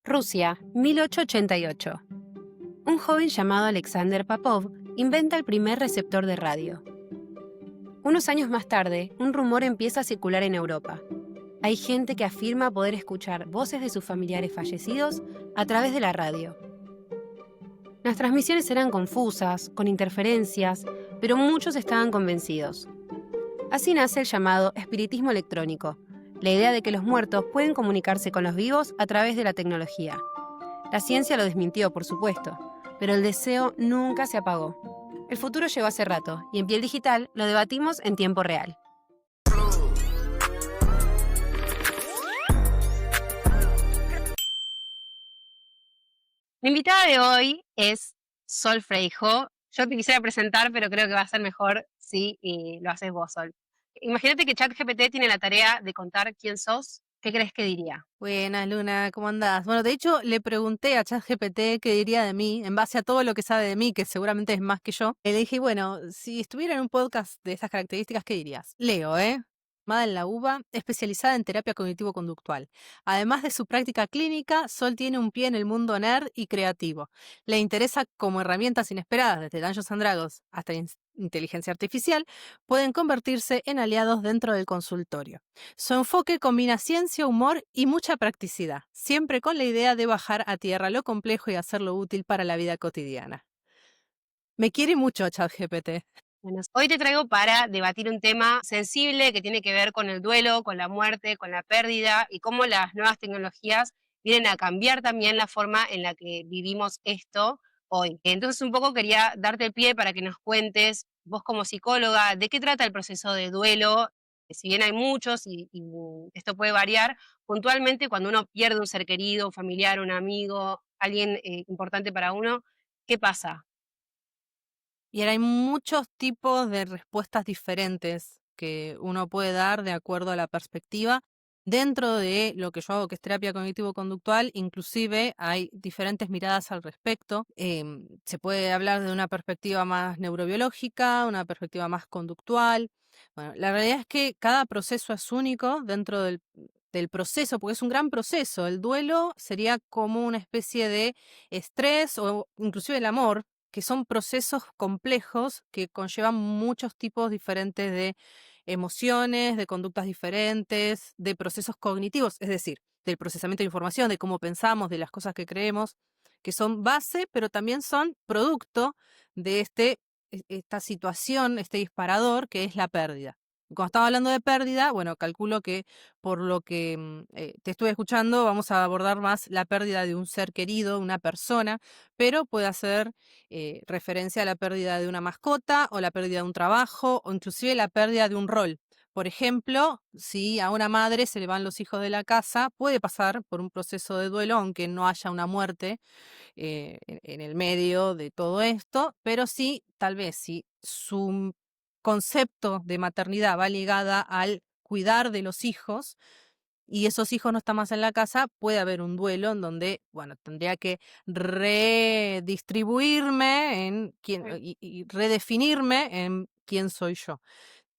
Rusia, 1888. Un joven llamado Alexander Popov inventa el primer receptor de radio. Unos años más tarde, un rumor empieza a circular en Europa. Hay gente que afirma poder escuchar voces de sus familiares fallecidos a través de la radio. Las transmisiones eran confusas, con interferencias, pero muchos estaban convencidos. Así nace el llamado espiritismo electrónico, la idea de que los muertos pueden comunicarse con los vivos a través de la tecnología. La ciencia lo desmintió, por supuesto, pero el deseo nunca se apagó. El futuro llegó hace rato, y en Piel Digital lo debatimos en tiempo real. Mi invitada de hoy es Sol Freijo. Yo te quisiera presentar, pero creo que va a ser mejor si lo haces vos, Sol. Imagínate que ChatGPT tiene la tarea de contar quién sos. ¿Qué crees que diría? Buenas, Luna, ¿cómo andás? Bueno, de hecho, le pregunté a ChatGPT qué diría de mí, en base a todo lo que sabe de mí, que seguramente es más que yo. Le dije, bueno, si estuviera en un podcast de esas características, ¿qué dirías? Leo, Mada en la UBA, especializada en terapia cognitivo-conductual. Además de su práctica clínica, Sol tiene un pie en el mundo nerd y creativo. Le interesa como herramientas inesperadas, desde Dungeons and Dragons hasta inteligencia artificial, pueden convertirse en aliados dentro del consultorio. Su enfoque combina ciencia, humor y mucha practicidad, siempre con la idea de bajar a tierra lo complejo y hacerlo útil para la vida cotidiana. Me quiere mucho ChatGPT. Bueno, hoy te traigo para debatir un tema sensible que tiene que ver con el duelo, con la muerte, con la pérdida y cómo las nuevas tecnologías vienen a cambiar también la forma en la que vivimos esto hoy. Entonces un poco quería darte el pie para que nos cuentes, vos como psicóloga, de qué trata el proceso de duelo. Si bien hay muchos y esto puede variar, puntualmente cuando uno pierde un ser querido, un familiar, un amigo, alguien importante para uno, ¿qué pasa? Y ahora hay muchos tipos de respuestas diferentes que uno puede dar de acuerdo a la perspectiva. Dentro de lo que yo hago, que es terapia cognitivo-conductual, inclusive hay diferentes miradas al respecto. Se puede hablar de una perspectiva más neurobiológica, una perspectiva más conductual. Bueno, la realidad es que cada proceso es único dentro del proceso, porque es un gran proceso. El duelo sería como una especie de estrés o inclusive el amor, que son procesos complejos que conllevan muchos tipos diferentes de emociones, de conductas diferentes, de procesos cognitivos, es decir, del procesamiento de información, de cómo pensamos, de las cosas que creemos, que son base, pero también son producto de esta situación, este disparador que es la pérdida. Cuando estamos hablando de pérdida, bueno, calculo que por lo que te estuve escuchando, vamos a abordar más la pérdida de un ser querido, una persona, pero puede hacer referencia a la pérdida de una mascota o la pérdida de un trabajo o inclusive la pérdida de un rol. Por ejemplo, si a una madre se le van los hijos de la casa, puede pasar por un proceso de duelo, aunque no haya una muerte en el medio de todo esto, pero sí, tal vez, si su concepto de maternidad va ligada al cuidar de los hijos, y esos hijos no están más en la casa, puede haber un duelo en donde, bueno, tendría que redistribuirme en quién y redefinirme en quién soy yo.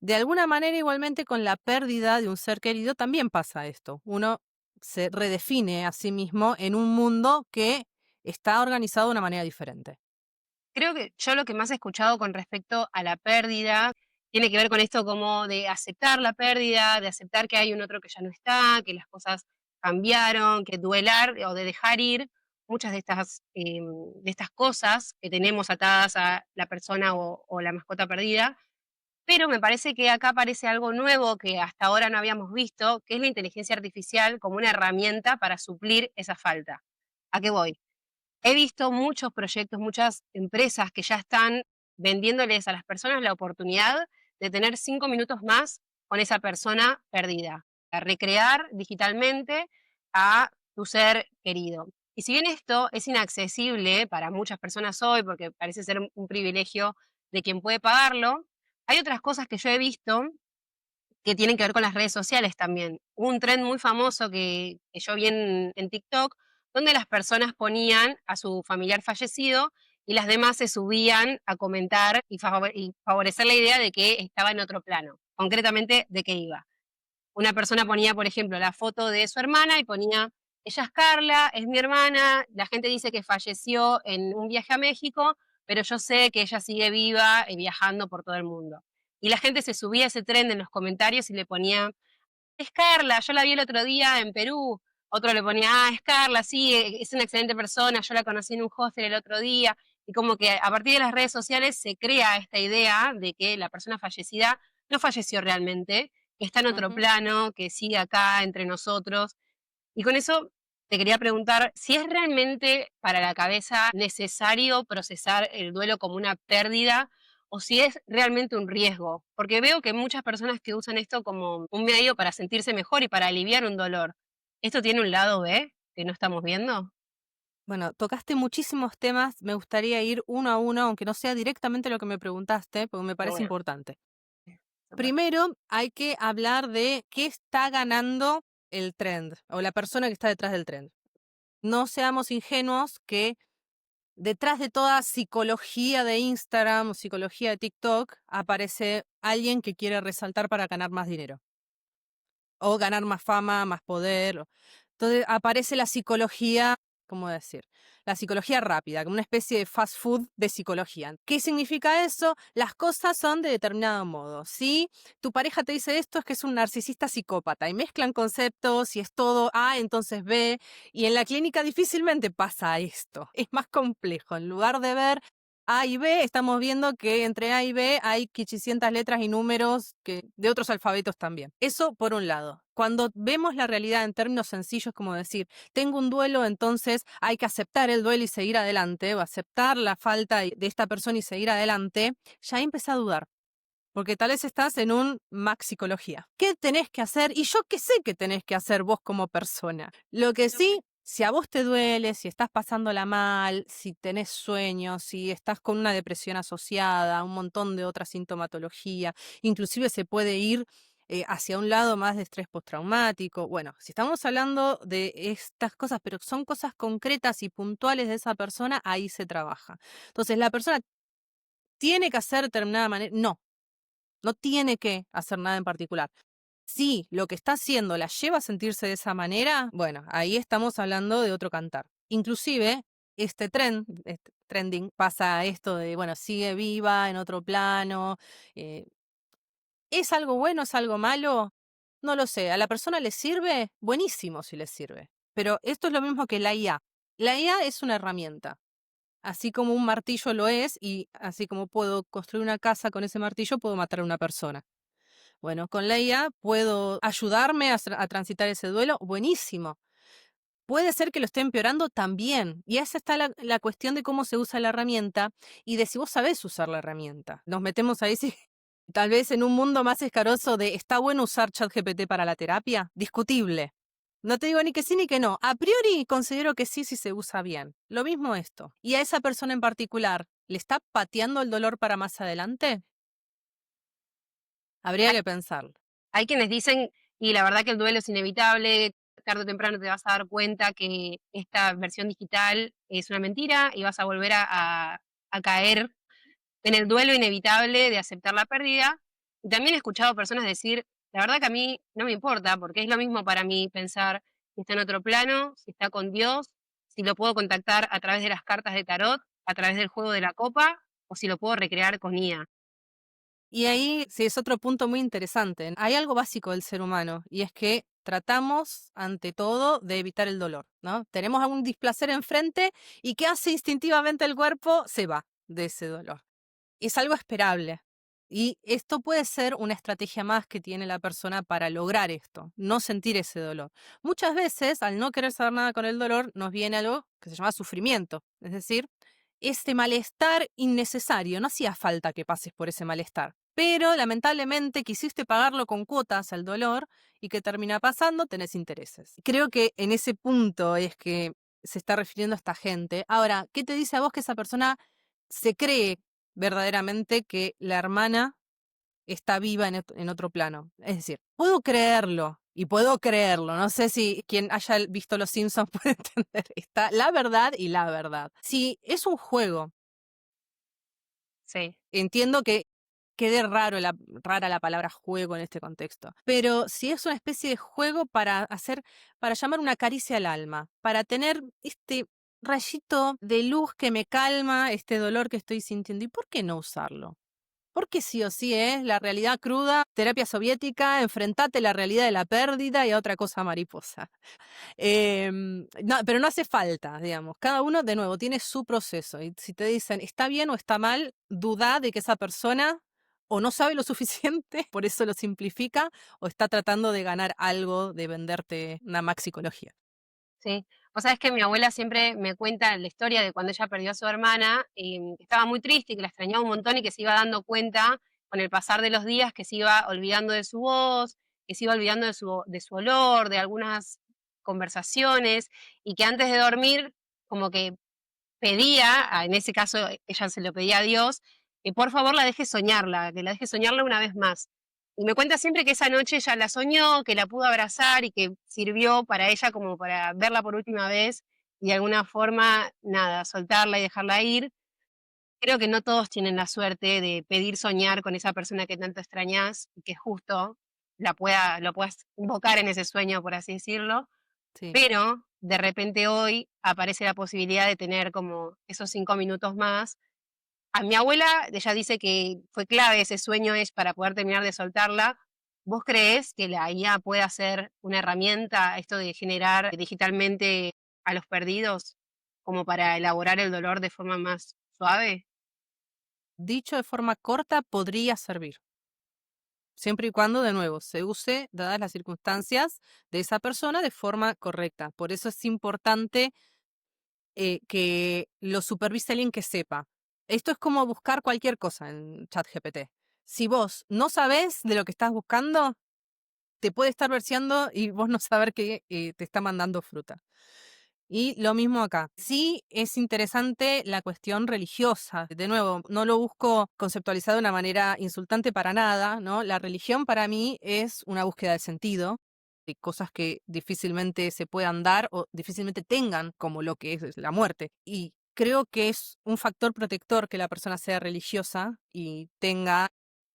De alguna manera, igualmente, con la pérdida de un ser querido también pasa esto. Uno se redefine a sí mismo en un mundo que está organizado de una manera diferente. Creo que yo lo que más he escuchado con respecto a la pérdida tiene que ver con esto como de aceptar la pérdida, de aceptar que hay un otro que ya no está, que las cosas cambiaron, que duelar o de dejar ir muchas de estas cosas que tenemos atadas a la persona o la mascota perdida. Pero me parece que acá aparece algo nuevo que hasta ahora no habíamos visto, que es la inteligencia artificial como una herramienta para suplir esa falta. ¿A qué voy? He visto muchos proyectos, muchas empresas que ya están vendiéndoles a las personas la oportunidad de tener 5 minutos más con esa persona perdida, a recrear digitalmente a tu ser querido. Y si bien esto es inaccesible para muchas personas hoy, porque parece ser un privilegio de quien puede pagarlo, hay otras cosas que yo he visto que tienen que ver con las redes sociales también. Hubo un trend muy famoso que yo vi en TikTok, donde las personas ponían a su familiar fallecido y las demás se subían a comentar y favorecer la idea de que estaba en otro plano, concretamente de qué iba. Una persona ponía, por ejemplo, la foto de su hermana y ponía ella es Carla, es mi hermana, la gente dice que falleció en un viaje a México, pero yo sé que ella sigue viva y viajando por todo el mundo. Y la gente se subía a ese tren en los comentarios y le ponía, es Carla, yo la vi el otro día en Perú. Otro le ponía, es Carla, sí, es una excelente persona, yo la conocí en un hostel el otro día. Y como que a partir de las redes sociales se crea esta idea de que la persona fallecida no falleció realmente, que está en otro Ujú. plano, que sigue acá entre nosotros. Y con eso te quería preguntar si es realmente para la cabeza necesario procesar el duelo como una pérdida o si es realmente un riesgo, porque veo que hay muchas personas que usan esto como un medio para sentirse mejor y para aliviar un dolor. ¿Esto tiene un lado B que no estamos viendo? Bueno, tocaste muchísimos temas, me gustaría ir uno a uno, aunque no sea directamente lo que me preguntaste, porque me Pero parece bueno, importante. súper. Primero, hay que hablar de qué está ganando el trend o la persona que está detrás del trend. No seamos ingenuos que detrás de toda psicología de Instagram o psicología de TikTok aparece alguien que quiere resaltar para ganar más dinero o ganar más fama, más poder. Entonces aparece la psicología, ¿cómo decir? La psicología rápida, como una especie de fast food de psicología. ¿Qué significa eso? Las cosas son de determinado modo. Si tu pareja te dice esto, es que es un narcisista psicópata y mezclan conceptos y es todo A, entonces B. Y en la clínica difícilmente pasa esto. Es más complejo. En lugar de ver A y B, estamos viendo que entre A y B hay 500 letras y números de otros alfabetos también. Eso por un lado. Cuando vemos la realidad en términos sencillos, como decir, tengo un duelo, entonces hay que aceptar el duelo y seguir adelante, o aceptar la falta de esta persona y seguir adelante, ya empecé a dudar. Porque tal vez estás en un max psicología. ¿Qué tenés que hacer? Y yo qué sé que tenés que hacer vos como persona. Lo que sí, si a vos te duele, si estás pasándola mal, si tenés sueños, si estás con una depresión asociada, un montón de otra sintomatología, inclusive se puede ir hacia un lado más de estrés postraumático. Bueno, si estamos hablando de estas cosas, pero son cosas concretas y puntuales de esa persona, ahí se trabaja. Entonces, la persona tiene que hacer de determinada manera. No, no tiene que hacer nada en particular. Si lo que está haciendo la lleva a sentirse de esa manera, bueno, ahí estamos hablando de otro cantar. Inclusive, este trending, pasa esto de, bueno, sigue viva en otro plano. eh, ¿Es algo bueno, es algo malo? No lo sé. ¿A la persona le sirve? Buenísimo si le sirve. Pero esto es lo mismo que la IA. La IA es una herramienta. Así como un martillo lo es, y así como puedo construir una casa con ese martillo, puedo matar a una persona. Bueno, con la IA puedo ayudarme a transitar ese duelo. Buenísimo. Puede ser que lo esté empeorando también. Y esa está la cuestión de cómo se usa la herramienta y de si vos sabés usar la herramienta. Nos metemos ahí, sí, tal vez en un mundo más escaroso de ¿está bueno usar ChatGPT para la terapia? Discutible. No te digo ni que sí ni que no. A priori considero que sí si se usa bien. Lo mismo esto. ¿Y a esa persona en particular le está pateando el dolor para más adelante? Habría que pensarlo. Hay quienes dicen, y la verdad que el duelo es inevitable, tarde o temprano te vas a dar cuenta que esta versión digital es una mentira y vas a volver a caer en el duelo inevitable de aceptar la pérdida. Y también he escuchado personas decir, la verdad que a mí no me importa, porque es lo mismo para mí pensar si está en otro plano, si está con Dios, si lo puedo contactar a través de las cartas de tarot, a través del juego de la copa, o si lo puedo recrear con IA. Y ahí sí es otro punto muy interesante. Hay algo básico del ser humano y es que tratamos ante todo de evitar el dolor, ¿no? Tenemos algún displacer enfrente y ¿qué hace instintivamente el cuerpo? Se va de ese dolor. Es algo esperable. Y esto puede ser una estrategia más que tiene la persona para lograr esto, no sentir ese dolor. Muchas veces, al no querer saber nada con el dolor, nos viene algo que se llama sufrimiento, es decir, ese malestar innecesario. No hacía falta que pases por ese malestar, pero lamentablemente quisiste pagarlo con cuotas al dolor y ¿qué termina pasando? Tenés intereses. Creo que en ese punto es que se está refiriendo a esta gente. Ahora, ¿qué te dice a vos que esa persona se cree verdaderamente que la hermana está viva en otro plano? Es decir, puedo creerlo y puedo creerlo. No sé si quien haya visto Los Simpsons puede entender. Está la verdad y la verdad. Si es un juego, Sí. entiendo que quede rara la palabra juego en este contexto. Pero si es una especie de juego para llamar una caricia al alma, para tener este rayito de luz que me calma este dolor que estoy sintiendo. ¿Y por qué no usarlo? Porque sí o sí es la realidad cruda, terapia soviética, enfrentate a la realidad de la pérdida y a otra cosa mariposa. No, pero no hace falta, digamos. Cada uno, de nuevo, tiene su proceso. Y si te dicen está bien o está mal, duda de que esa persona o no sabe lo suficiente, por eso lo simplifica, o está tratando de ganar algo, de venderte una maxicología. Sí. O sea, es que mi abuela siempre me cuenta la historia de cuando ella perdió a su hermana, que estaba muy triste y que la extrañaba un montón y que se iba dando cuenta con el pasar de los días que se iba olvidando de su voz, que se iba olvidando de su olor, de algunas conversaciones, y que antes de dormir como que pedía, en ese caso ella se lo pedía a Dios, que por favor la deje soñarla, que la deje soñarla una vez más. Y me cuenta siempre que esa noche ella la soñó, que la pudo abrazar y que sirvió para ella como para verla por última vez y de alguna forma, nada, soltarla y dejarla ir. Creo que no todos tienen la suerte de pedir soñar con esa persona que tanto extrañas y que justo lo puedas invocar en ese sueño, por así decirlo, Sí. pero de repente hoy aparece la posibilidad de tener como esos 5 minutos más. A mi abuela, ella dice que fue clave ese sueño es para poder terminar de soltarla. ¿Vos creés que la IA pueda ser una herramienta, esto de generar digitalmente a los perdidos, como para elaborar el dolor de forma más suave? Dicho de forma corta, podría servir. Siempre y cuando, de nuevo, se use, dadas las circunstancias de esa persona, de forma correcta. Por eso es importante que lo supervise alguien que sepa. Esto es como buscar cualquier cosa en ChatGPT. Si vos no sabés de lo que estás buscando, te puede estar verseando y vos no saber que te está mandando fruta. Y lo mismo acá. Sí es interesante la cuestión religiosa. De nuevo, no lo busco conceptualizar de una manera insultante para nada, ¿no? La religión para mí es una búsqueda de sentido, de cosas que difícilmente se puedan dar o difícilmente tengan, como lo que es la muerte. Y creo que es un factor protector que la persona sea religiosa y tenga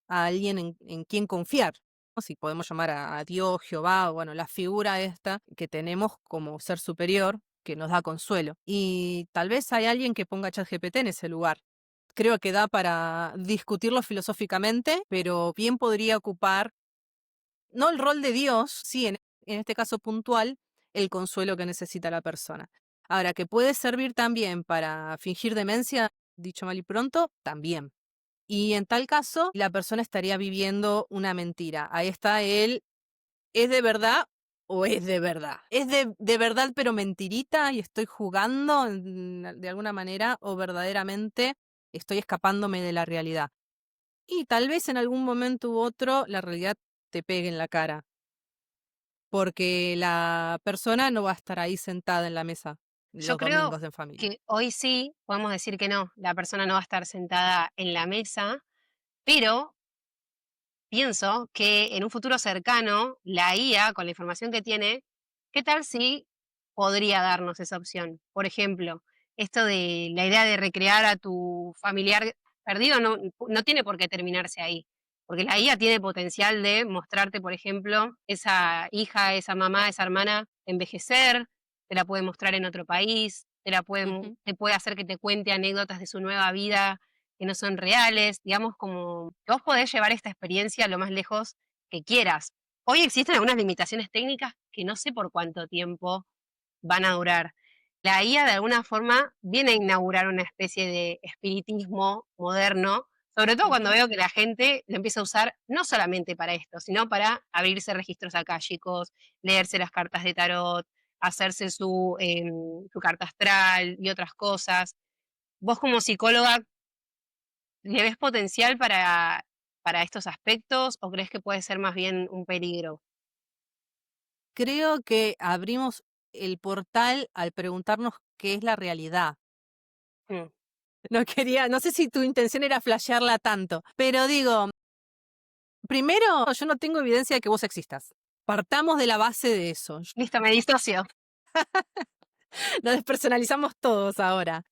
a alguien en quien confiar. ¿No? Si podemos llamar a Dios, Jehová, bueno, la figura esta que tenemos como ser superior que nos da consuelo. Y tal vez hay alguien que ponga ChatGPT en ese lugar. Creo que da para discutirlo filosóficamente, pero bien podría ocupar, no el rol de Dios, sí, en este caso puntual, el consuelo que necesita la persona. Ahora, que puede servir también para fingir demencia, dicho mal y pronto, también. Y en tal caso, la persona estaría viviendo una mentira. Ahí está el ¿es de verdad o es de verdad? ¿Es de verdad pero mentirita y estoy jugando de alguna manera o verdaderamente estoy escapándome de la realidad? Y tal vez en algún momento u otro la realidad te pegue en la cara, porque la persona no va a estar ahí sentada en la mesa Yo los creo domingos en familia. que hoy sí podemos decir que no, la persona no va a estar sentada en la mesa, pero pienso que en un futuro cercano, la IA, con la información que tiene, ¿qué tal si podría darnos esa opción? Por ejemplo, esto de la idea de recrear a tu familiar perdido no tiene por qué terminarse ahí, porque la IA tiene potencial de mostrarte, por ejemplo, esa hija, esa mamá, esa hermana envejecer, te la puede mostrar en otro país, Ujú. te puede hacer que te cuente anécdotas de su nueva vida que no son reales, digamos, como que vos podés llevar esta experiencia lo más lejos que quieras. Hoy existen algunas limitaciones técnicas que no sé por cuánto tiempo van a durar. La IA de alguna forma viene a inaugurar una especie de espiritismo moderno, sobre todo cuando Ujú. veo que la gente lo empieza a usar no solamente para esto, sino para abrirse registros akáshicos, leerse las cartas de tarot, hacerse su carta astral y otras cosas. Vos como psicóloga, ¿le ves potencial para estos aspectos o crees que puede ser más bien un peligro? Creo que abrimos el portal al preguntarnos qué es la realidad. Mm. No sé si tu intención era flashearla tanto, pero digo, primero, yo no tengo evidencia de que vos existas. Partamos de la base de eso. Listo, me disocio. Nos despersonalizamos todos ahora.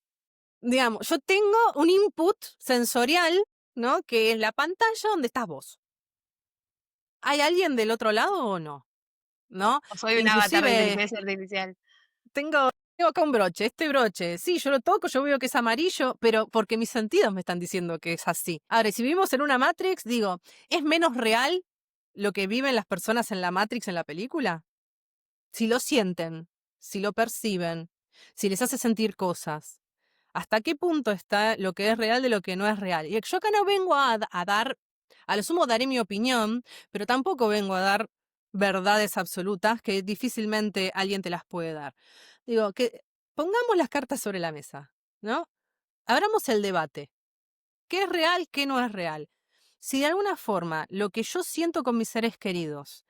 Digamos, yo tengo un input sensorial ¿no? Que es la pantalla donde estás vos. ¿Hay alguien del otro lado o no? ¿No? O soy un avatar de Inclusive inteligencia artificial. tengo acá un broche, este broche, sí, yo lo toco, yo veo que es amarillo, pero porque mis sentidos me están diciendo que es así. Ahora, si vivimos en una Matrix, digo, ¿es menos real lo que viven las personas en la Matrix en la película? Si lo sienten, si lo perciben, si les hace sentir cosas. ¿Hasta qué punto está lo que es real de lo que no es real? Y yo acá no vengo a dar, a lo sumo daré mi opinión, pero tampoco vengo a dar verdades absolutas que difícilmente alguien te las puede dar. Digo, que pongamos las cartas sobre la mesa, ¿no? Abramos el debate. ¿Qué es real, qué no es real? Si de alguna forma lo que yo siento con mis seres queridos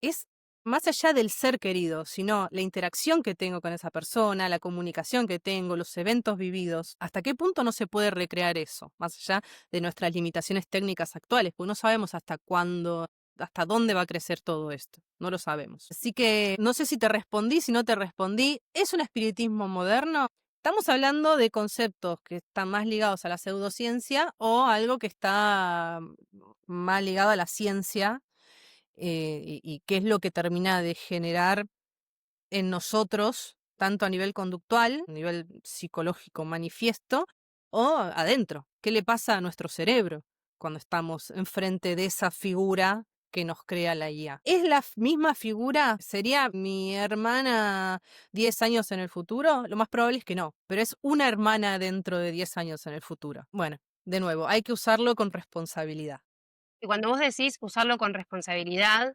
es más allá del ser querido, sino la interacción que tengo con esa persona, la comunicación que tengo, los eventos vividos, ¿hasta qué punto no se puede recrear eso? Más allá de nuestras limitaciones técnicas actuales, pues no sabemos hasta cuándo, hasta dónde va a crecer todo esto, no lo sabemos. Así que no sé si te respondí, si no te respondí, ¿es un espiritismo moderno? Estamos hablando de conceptos que están más ligados a la pseudociencia o algo que está más ligado a la ciencia y qué es lo que termina de generar en nosotros, tanto a nivel conductual, a nivel psicológico manifiesto, o adentro. ¿Qué le pasa a nuestro cerebro cuando estamos enfrente de esa figura que nos crea la IA? ¿Es la misma figura? ¿Sería mi hermana 10 años en el futuro? Lo más probable es que no, pero es una hermana dentro de 10 años en el futuro. Bueno, de nuevo, hay que usarlo con responsabilidad. Y cuando vos decís usarlo con responsabilidad,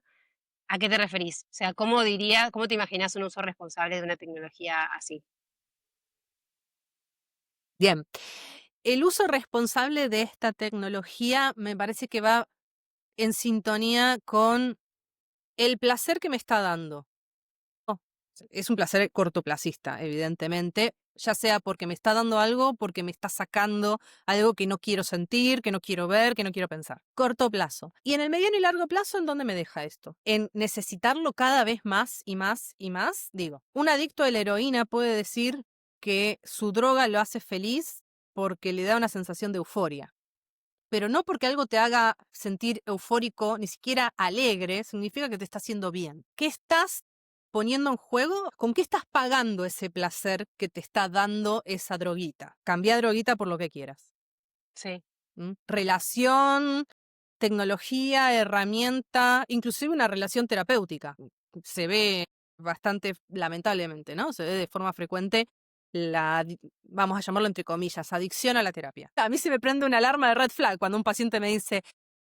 ¿a qué te referís? O sea, cómo te imaginás un uso responsable de una tecnología así? Bien, el uso responsable de esta tecnología me parece que va en sintonía con el placer que me está dando. Oh, es un placer cortoplacista, evidentemente, ya sea porque me está dando algo, porque me está sacando algo que no quiero sentir, que no quiero ver, que no quiero pensar. Corto plazo. Y en el mediano y largo plazo, ¿en dónde me deja esto? En necesitarlo cada vez más y más y más. Digo, un adicto a la heroína puede decir que su droga lo hace feliz porque le da una sensación de euforia. Pero no porque algo te haga sentir eufórico, ni siquiera alegre, significa que te está haciendo bien. ¿Qué estás poniendo en juego? ¿Con qué estás pagando ese placer que te está dando esa droguita? Cambia droguita por lo que quieras. Sí. Relación, tecnología, herramienta, inclusive una relación terapéutica. Se ve bastante, lamentablemente, ¿no? Se ve de forma frecuente vamos a llamarlo entre comillas, adicción a la terapia. A mí se me prende una alarma de red flag cuando un paciente me dice,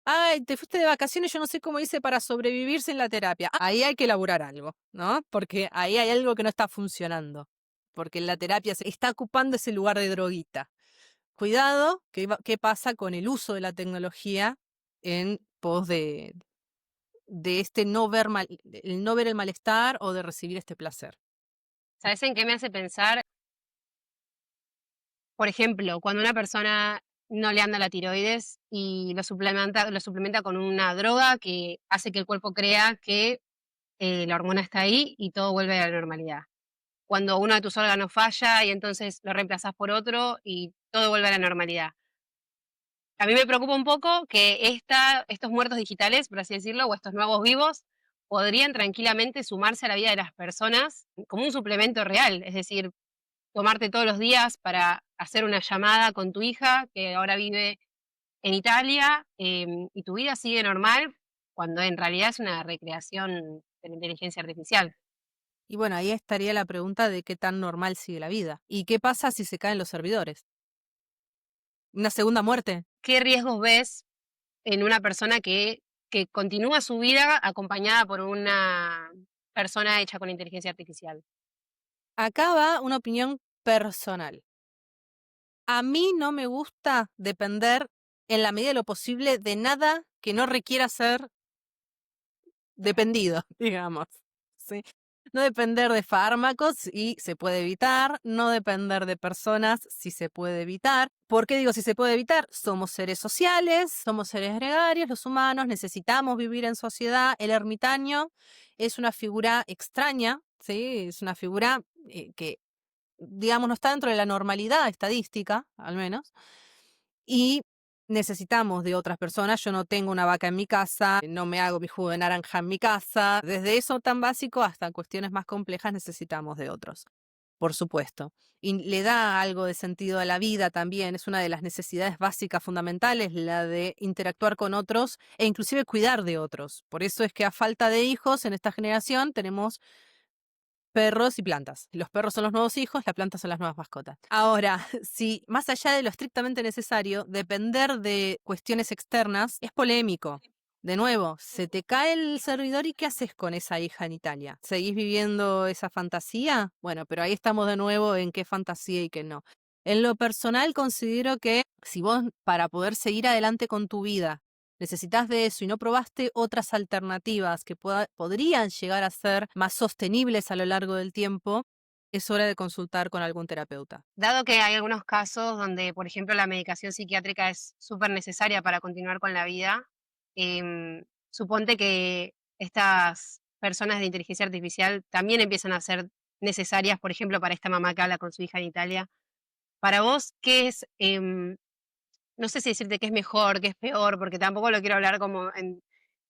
ay, te fuiste de vacaciones, yo no sé cómo hice para sobrevivir sin la terapia. Ahí hay que elaborar algo, ¿no? Porque ahí hay algo que no está funcionando. Porque la terapia se está ocupando ese lugar de droguita. Cuidado, ¿qué pasa con el uso de la tecnología en pos de este el no ver el malestar o de recibir este placer? ¿Sabes en qué me hace pensar? Por ejemplo, cuando una persona no le anda la tiroides y lo suplementa con una droga que hace que el cuerpo crea que la hormona está ahí y todo vuelve a la normalidad. Cuando uno de tus órganos falla y entonces lo reemplazas por otro y todo vuelve a la normalidad. A mí me preocupa un poco que estos muertos digitales, por así decirlo, o estos nuevos vivos, podrían tranquilamente sumarse a la vida de las personas como un suplemento real, es decir, tomarte todos los días para hacer una llamada con tu hija, que ahora vive en Italia, y tu vida sigue normal, cuando en realidad es una recreación de la inteligencia artificial. Y bueno, ahí estaría la pregunta de qué tan normal sigue la vida. ¿Y qué pasa si se caen los servidores? ¿Una segunda muerte? ¿Qué riesgos ves en una persona que continúa su vida acompañada por una persona hecha con inteligencia artificial? Acá va una opinión personal. A mí no me gusta depender en la medida de lo posible de nada que no requiera ser dependido, digamos. ¿Sí? No depender de fármacos y se puede evitar, no depender de personas si se puede evitar. ¿Por qué digo si se puede evitar? Somos seres sociales, somos seres gregarios, los humanos necesitamos vivir en sociedad. El ermitaño es una figura extraña, ¿sí? Es una figura que, digamos, no está dentro de la normalidad estadística, al menos. Y necesitamos de otras personas. Yo no tengo una vaca en mi casa, no me hago mi jugo de naranja en mi casa. Desde eso tan básico hasta cuestiones más complejas necesitamos de otros, por supuesto. Y le da algo de sentido a la vida también. Es una de las necesidades básicas fundamentales, la de interactuar con otros e inclusive cuidar de otros. Por eso es que a falta de hijos en esta generación tenemos perros y plantas. Los perros son los nuevos hijos, las plantas son las nuevas mascotas. Ahora, si más allá de lo estrictamente necesario, depender de cuestiones externas es polémico. De nuevo, se te cae el servidor y ¿qué haces con esa hija en Italia? ¿Seguís viviendo esa fantasía? Bueno, pero ahí estamos de nuevo en qué fantasía y qué no. En lo personal considero que si vos para poder seguir adelante con tu vida necesitas de eso y no probaste otras alternativas que podrían llegar a ser más sostenibles a lo largo del tiempo, es hora de consultar con algún terapeuta. Dado que hay algunos casos donde, por ejemplo, la medicación psiquiátrica es súper necesaria para continuar con la vida, suponte que estas personas de inteligencia artificial también empiezan a ser necesarias, por ejemplo, para esta mamá que habla con su hija en Italia. Para vos, ¿qué es, no sé si decirte qué es mejor, qué es peor, porque tampoco lo quiero hablar como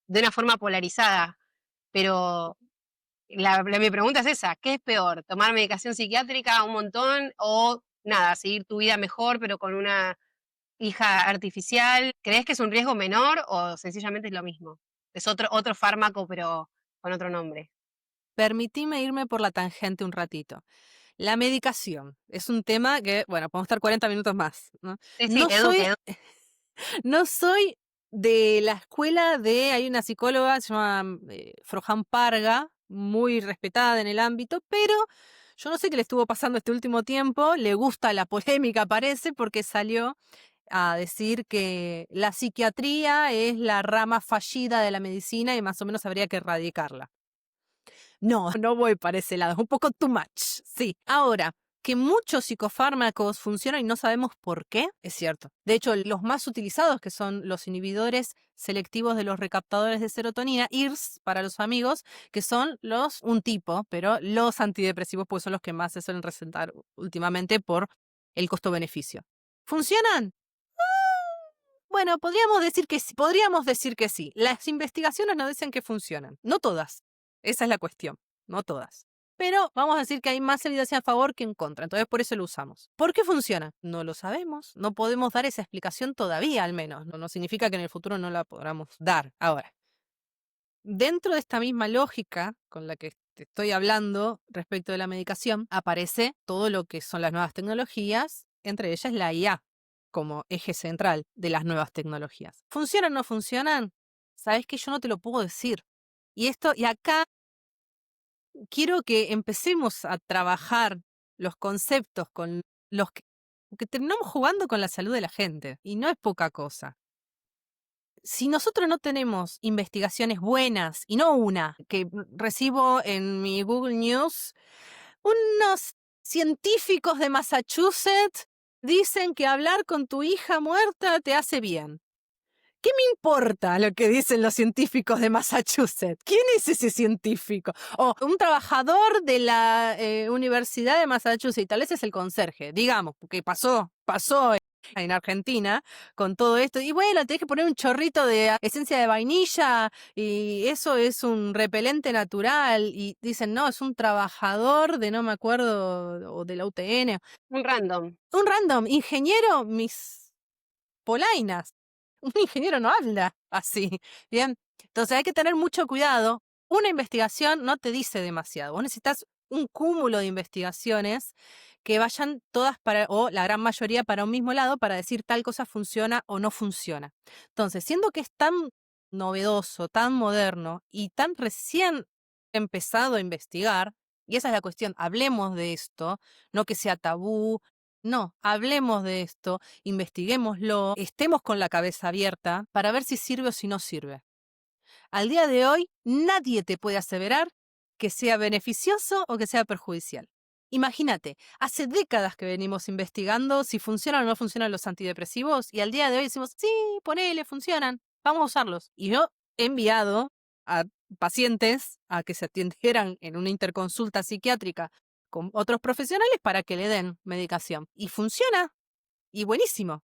de una forma polarizada, pero mi pregunta es esa, ¿qué es peor? ¿Tomar medicación psiquiátrica un montón o nada, seguir tu vida mejor pero con una hija artificial? ¿Crees que es un riesgo menor o sencillamente es lo mismo? Es otro fármaco pero con otro nombre. Permitime irme por la tangente un ratito. La medicación es un tema que, bueno, podemos estar 40 minutos más, ¿no? Sí, sí, No soy, no soy de la escuela de, hay una psicóloga, se llama Frojan Parga, muy respetada en el ámbito, pero yo no sé qué le estuvo pasando este último tiempo, le gusta la polémica parece, porque salió a decir que la psiquiatría es la rama fallida de la medicina y más o menos habría que erradicarla. No, no voy para ese lado, es un poco too much, sí. Ahora, que muchos psicofármacos funcionan y no sabemos por qué, es cierto. De hecho, los más utilizados, que son los inhibidores selectivos de los recaptadores de serotonina, IRS para los amigos, que son un tipo, pero los antidepresivos pues son los que más se suelen recetar últimamente por el costo-beneficio. ¿Funcionan? Bueno, podríamos decir que sí. Las investigaciones nos dicen que funcionan. No todas. Esa es la cuestión. No todas. Pero vamos a decir que hay más evidencia a favor que en contra. Entonces por eso lo usamos. ¿Por qué funciona? No lo sabemos. No podemos dar esa explicación todavía, al menos. No significa que en el futuro no la podamos dar. Ahora, dentro de esta misma lógica con la que te estoy hablando respecto de la medicación, aparece todo lo que son las nuevas tecnologías, entre ellas la IA, como eje central de las nuevas tecnologías. ¿Funcionan o no funcionan? Sabes que yo no te lo puedo decir. Y acá quiero que empecemos a trabajar los conceptos con los que terminamos jugando con la salud de la gente. Y no es poca cosa. Si nosotros no tenemos investigaciones buenas, y no una, que recibo en mi Google News, unos científicos de Massachusetts dicen que hablar con tu hija muerta te hace bien. ¿Qué me importa lo que dicen los científicos de Massachusetts? ¿Quién es ese científico? O un trabajador de la Universidad de Massachusetts, tal vez es el conserje, digamos, porque pasó en Argentina con todo esto. Y bueno, tenés que poner un chorrito de esencia de vainilla y eso es un repelente natural. Y dicen, no, es un trabajador de no me acuerdo, o de la UTN. Un random. Un random, ingeniero, mis polainas. Un ingeniero no habla así, ¿bien? Entonces hay que tener mucho cuidado. Una investigación no te dice demasiado. Vos necesitas un cúmulo de investigaciones que vayan todas o la gran mayoría para un mismo lado para decir tal cosa funciona o no funciona. Entonces, siendo que es tan novedoso, tan moderno y tan recién empezado a investigar, y esa es la cuestión, hablemos de esto, no que sea tabú, no, hablemos de esto, investiguémoslo, estemos con la cabeza abierta para ver si sirve o si no sirve. Al día de hoy, nadie te puede aseverar que sea beneficioso o que sea perjudicial. Imagínate, hace décadas que venimos investigando si funcionan o no funcionan los antidepresivos y al día de hoy decimos, sí, ponele, funcionan, vamos a usarlos. Y yo he enviado a pacientes a que se atendieran en una interconsulta psiquiátrica con otros profesionales para que le den medicación. Y funciona. Y buenísimo.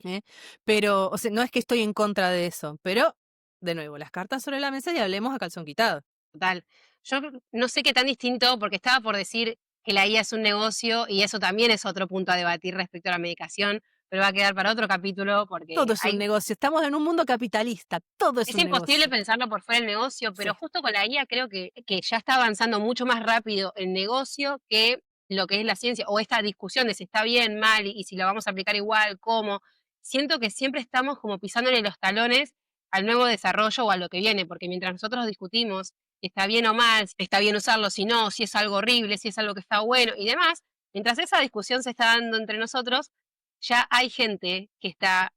¿eh? Pero, o sea, no es que estoy en contra de eso, pero, de nuevo, las cartas sobre la mesa y hablemos a calzón quitado. Total. Yo no sé qué tan distinto, porque estaba por decir que la IA es un negocio y eso también es otro punto a debatir respecto a la medicación, pero va a quedar para otro capítulo porque Todo es un negocio, estamos en un mundo capitalista, todo es es un imposible negocio. pensarlo por fuera del negocio, pero Sí. justo con la IA creo que ya está avanzando mucho más rápido el negocio que lo que es la ciencia, o esta discusión de si está bien, mal, y si lo vamos a aplicar igual, cómo. Siento que siempre estamos como pisándole los talones al nuevo desarrollo o a lo que viene, porque mientras nosotros discutimos si está bien o mal, si está bien usarlo, si no, si es algo horrible, si es algo que está bueno y demás, mientras esa discusión se está dando entre nosotros, ya hay gente que está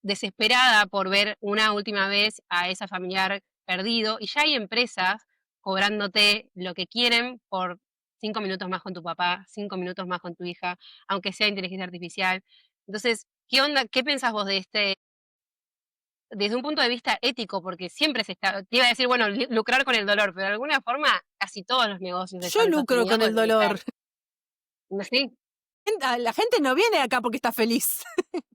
desesperada por ver una última vez a esa familiar perdido y ya hay empresas cobrándote lo que quieren por 5 minutos más con tu papá, 5 minutos más con tu hija, aunque sea inteligencia artificial. Entonces, ¿qué onda? ¿Qué pensás vos de desde un punto de vista ético? Porque siempre te iba a decir, bueno, lucrar con el dolor, pero de alguna forma casi todos los negocios Yo están lucro con sostenidos el en lucrar. dolor. ¿No? Sí, La gente no viene acá porque está feliz.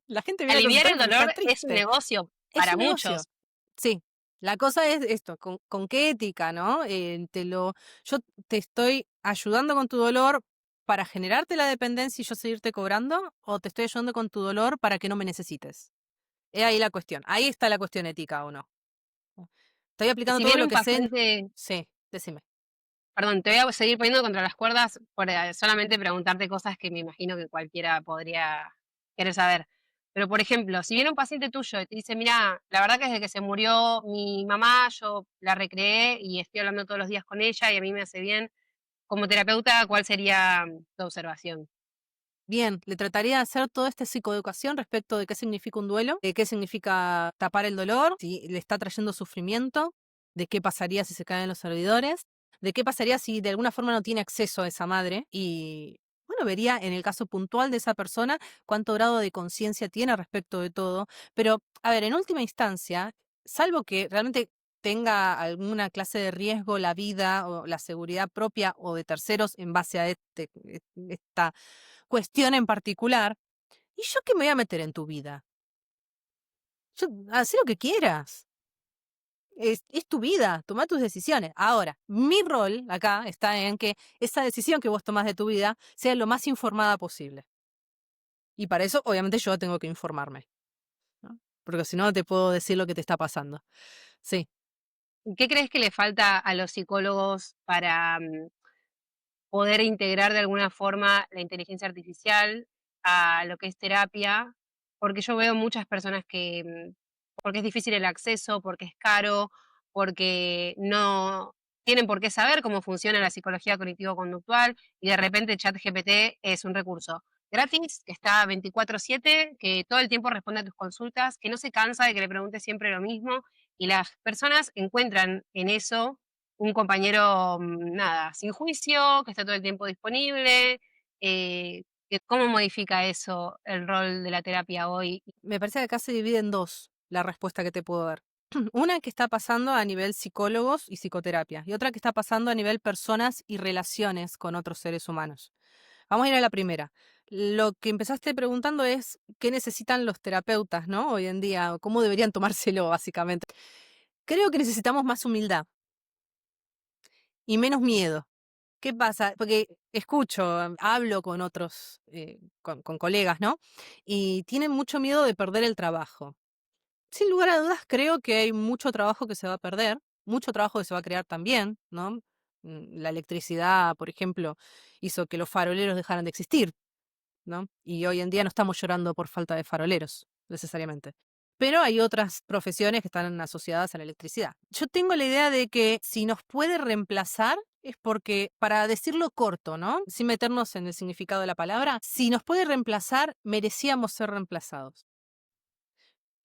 La gente viene a aliviar el consultarme porque está dolor es un triste. negocio Es para un negocio. muchos. Sí. La cosa es esto, con qué ética, ¿no? Yo te estoy ayudando con tu dolor para generarte la dependencia y yo seguirte cobrando, o te estoy ayudando con tu dolor para que no me necesites. Es ahí la cuestión. Ahí está la cuestión ética o no. Estoy Y aplicando si todo viene lo un que sé. paciente. Sí, decime. Perdón, te voy a seguir poniendo contra las cuerdas por solamente preguntarte cosas que me imagino que cualquiera podría querer saber. Pero, por ejemplo, si viene un paciente tuyo y te dice, mira, la verdad que desde que se murió mi mamá, yo la recreé y estoy hablando todos los días con ella y a mí me hace bien. Como terapeuta, ¿cuál sería tu observación? Bien, le trataría de hacer toda esta psicoeducación respecto de qué significa un duelo, de qué significa tapar el dolor, si le está trayendo sufrimiento, de qué pasaría si se caen los servidores, de qué pasaría si de alguna forma no tiene acceso a esa madre y, bueno, vería en el caso puntual de esa persona cuánto grado de conciencia tiene respecto de todo. Pero, a ver, en última instancia, salvo que realmente tenga alguna clase de riesgo la vida o la seguridad propia o de terceros en base a esta cuestión en particular, ¿y yo qué me voy a meter en tu vida? Yo, haz lo que quieras. Es tu vida, toma tus decisiones. Ahora, mi rol acá está en que esa decisión que vos tomás de tu vida sea lo más informada posible. Y para eso, obviamente, yo tengo que informarme, ¿no? Porque si no, no te puedo decir lo que te está pasando. Sí. ¿Qué crees que le falta a los psicólogos para poder integrar de alguna forma la inteligencia artificial a lo que es terapia? Porque yo veo muchas personas que, porque es difícil el acceso, porque es caro, porque no tienen por qué saber cómo funciona la psicología cognitivo-conductual y de repente ChatGPT es un recurso gratis, que está 24/7, que todo el tiempo responde a tus consultas, que no se cansa de que le preguntes siempre lo mismo y las personas encuentran en eso un compañero, nada, sin juicio, que está todo el tiempo disponible, ¿cómo modifica eso el rol de la terapia hoy? Me parece que acá se divide en dos la respuesta que te puedo dar. Una que está pasando a nivel psicólogos y psicoterapia, y otra que está pasando a nivel personas y relaciones con otros seres humanos. Vamos a ir a la primera. Lo que empezaste preguntando es qué necesitan los terapeutas, ¿no? Hoy en día, cómo deberían tomárselo, básicamente. Creo que necesitamos más humildad y menos miedo. ¿Qué pasa? Porque escucho, hablo con otros, con colegas, ¿no? Y tienen mucho miedo de perder el trabajo. Sin lugar a dudas, creo que hay mucho trabajo que se va a perder, mucho trabajo que se va a crear también, ¿no? La electricidad, por ejemplo, hizo que los faroleros dejaran de existir, ¿no? Y hoy en día no estamos llorando por falta de faroleros, necesariamente. Pero hay otras profesiones que están asociadas a la electricidad. Yo tengo la idea de que si nos puede reemplazar es porque, para decirlo corto, ¿no? Sin meternos en el significado de la palabra, si nos puede reemplazar, merecíamos ser reemplazados.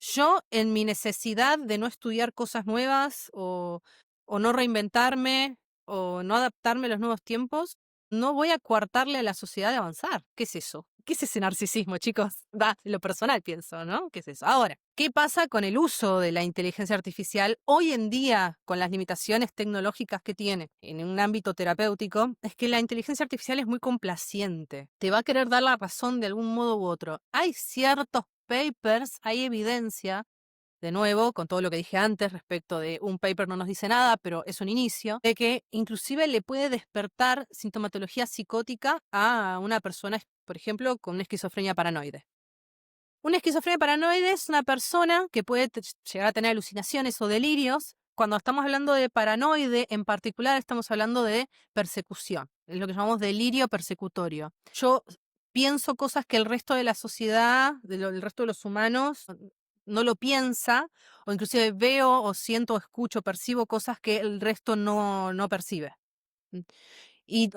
Yo, en mi necesidad de no estudiar cosas nuevas o no reinventarme o no adaptarme a los nuevos tiempos, no voy a coartarle a la sociedad de avanzar. ¿Qué es eso? ¿Qué es ese narcisismo, chicos? Va, en lo personal pienso, ¿no? ¿Qué es eso? Ahora, ¿qué pasa con el uso de la inteligencia artificial hoy en día con las limitaciones tecnológicas que tiene en un ámbito terapéutico? Es que la inteligencia artificial es muy complaciente. Te va a querer dar la razón de algún modo u otro. Hay ciertos papers hay evidencia, de nuevo, con todo lo que dije antes respecto de un paper no nos dice nada, pero es un inicio, de que inclusive le puede despertar sintomatología psicótica a una persona, por ejemplo, con una esquizofrenia paranoide. Una esquizofrenia paranoide es una persona que puede llegar a tener alucinaciones o delirios. Cuando estamos hablando de paranoide, en particular estamos hablando de persecución. Es lo que llamamos delirio persecutorio. Yo pienso cosas que el resto de la sociedad, el resto de los humanos, no lo piensa, o inclusive veo o siento, o escucho, percibo cosas que el resto no percibe. Y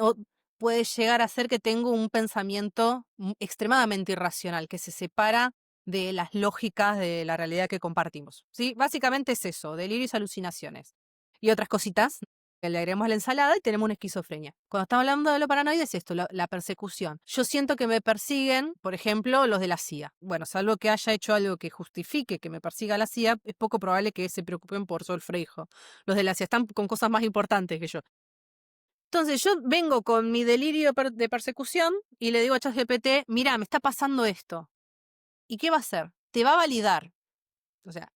puede llegar a ser que tengo un pensamiento extremadamente irracional, que se separa de las lógicas de la realidad que compartimos. ¿Sí? Básicamente es eso, delirios y alucinaciones. Y otras cositas, que le agregamos a la ensalada y tenemos una esquizofrenia. Cuando estamos hablando de lo paranoide es esto, la persecución. Yo siento que me persiguen, por ejemplo, los de la CIA. Bueno, salvo que haya hecho algo que justifique que me persiga la CIA, es poco probable que se preocupen por Sol Freijo. Los de la CIA están con cosas más importantes que yo. Entonces yo vengo con mi delirio de persecución y le digo a ChatGPT, mira, me está pasando esto. ¿Y qué va a hacer? Te va a validar. O sea,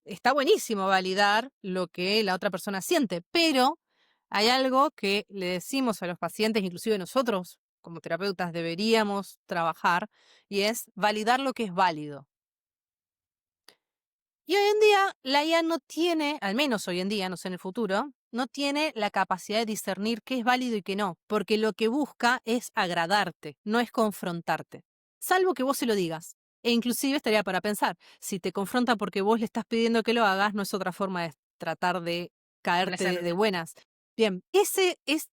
está buenísimo validar lo que la otra persona siente, pero hay algo que le decimos a los pacientes, inclusive nosotros como terapeutas deberíamos trabajar, y es validar lo que es válido. Y hoy en día la IA no tiene, al menos hoy en día, no sé en el futuro, no tiene la capacidad de discernir qué es válido y qué no, porque lo que busca es agradarte, no es confrontarte. Salvo que vos se lo digas. E inclusive estaría para pensar, si te confronta porque vos le estás pidiendo que lo hagas, no es otra forma de tratar de caerte de Complacerte. buenas. Bien, ese es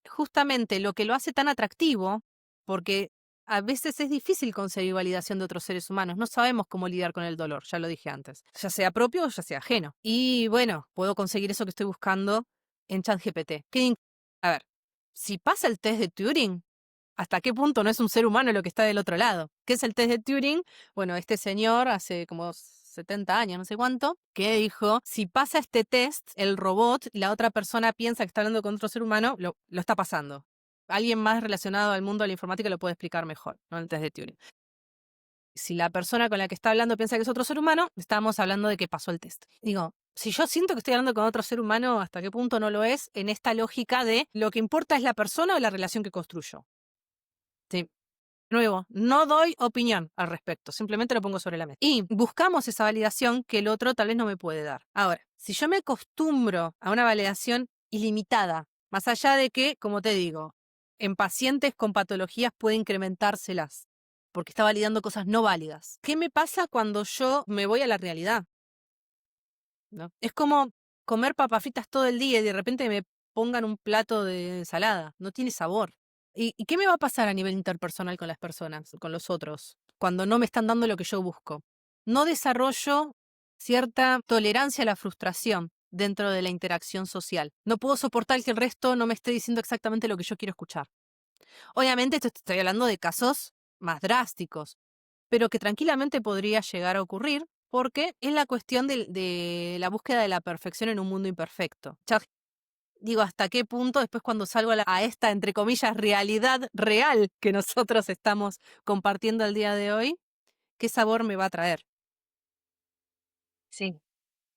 justamente lo que lo hace tan atractivo, porque a veces es difícil conseguir validación de otros seres humanos. No sabemos cómo lidiar con el dolor, ya lo dije antes, ya sea propio o ya sea ajeno. Y bueno, puedo conseguir eso que estoy buscando en ChatGPT. A ver, si pasa el test de Turing, ¿hasta qué punto no es un ser humano lo que está del otro lado? ¿Qué es el test de Turing? Bueno, este señor hace como 70 años, no sé cuánto, que dijo, si pasa este test, el robot y la otra persona piensa que está hablando con otro ser humano, lo está pasando. Alguien más relacionado al mundo de la informática lo puede explicar mejor, ¿no? El test de Turing. Si la persona con la que está hablando piensa que es otro ser humano, estamos hablando de que pasó el test. Digo, si yo siento que estoy hablando con otro ser humano, ¿hasta qué punto no lo es? En esta lógica de lo que importa es la persona o la relación que construyo. Sí. Nuevo, no doy opinión al respecto, simplemente lo pongo sobre la mesa. Y buscamos esa validación que el otro tal vez no me puede dar. Ahora, si yo me acostumbro a una validación ilimitada, más allá de que, como te digo, en pacientes con patologías puede incrementárselas, porque está validando cosas no válidas. ¿Qué me pasa cuando yo me voy a la realidad? ¿No? Es como comer papas fritas todo el día y de repente me pongan un plato de ensalada. No tiene sabor. ¿Y qué me va a pasar a nivel interpersonal con las personas, con los otros, cuando no me están dando lo que yo busco? No desarrollo cierta tolerancia a la frustración dentro de la interacción social. No puedo soportar que el resto no me esté diciendo exactamente lo que yo quiero escuchar. Obviamente esto estoy hablando de casos más drásticos, pero que tranquilamente podría llegar a ocurrir porque es la cuestión de la búsqueda de la perfección en un mundo imperfecto. Digo, hasta qué punto después cuando salgo a esta, entre comillas, realidad real que nosotros estamos compartiendo el día de hoy, ¿qué sabor me va a traer? Sí,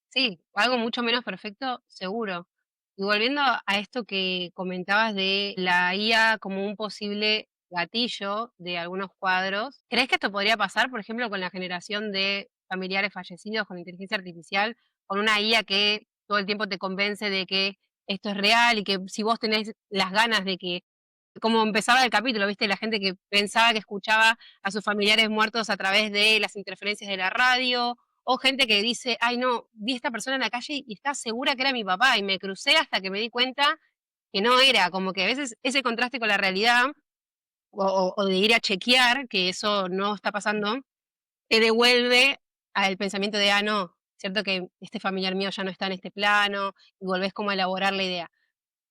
sí, algo mucho menos perfecto, seguro. Y volviendo a esto que comentabas de la IA como un posible gatillo de algunos cuadros, ¿crees que esto podría pasar, por ejemplo, con la generación de familiares fallecidos con inteligencia artificial, con una IA que todo el tiempo te convence de que esto es real y que si vos tenés las ganas de que, como empezaba el capítulo, viste, la gente que pensaba que escuchaba a sus familiares muertos a través de las interferencias de la radio, o gente que dice, ay no, vi a esta persona en la calle y estaba segura que era mi papá y me crucé hasta que me di cuenta que no era, como que a veces ese contraste con la realidad o de ir a chequear que eso no está pasando, te devuelve al pensamiento de, ah, no, cierto que este familiar mío ya no está en este plano, y volvés como a elaborar la idea.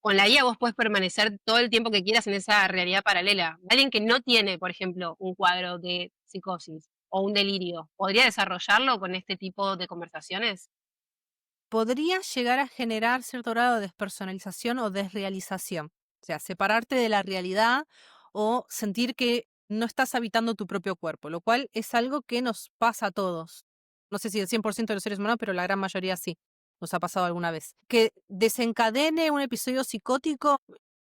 Con la IA vos podés permanecer todo el tiempo que quieras en esa realidad paralela. Alguien que no tiene, por ejemplo, un cuadro de psicosis o un delirio, ¿podría desarrollarlo con este tipo de conversaciones? Podría llegar a generar cierto grado de despersonalización o desrealización. O sea, separarte de la realidad o sentir que no estás habitando tu propio cuerpo, lo cual es algo que nos pasa a todos. No sé si el 100% de los seres humanos, pero la gran mayoría sí. Nos ha pasado alguna vez. Que desencadene un episodio psicótico,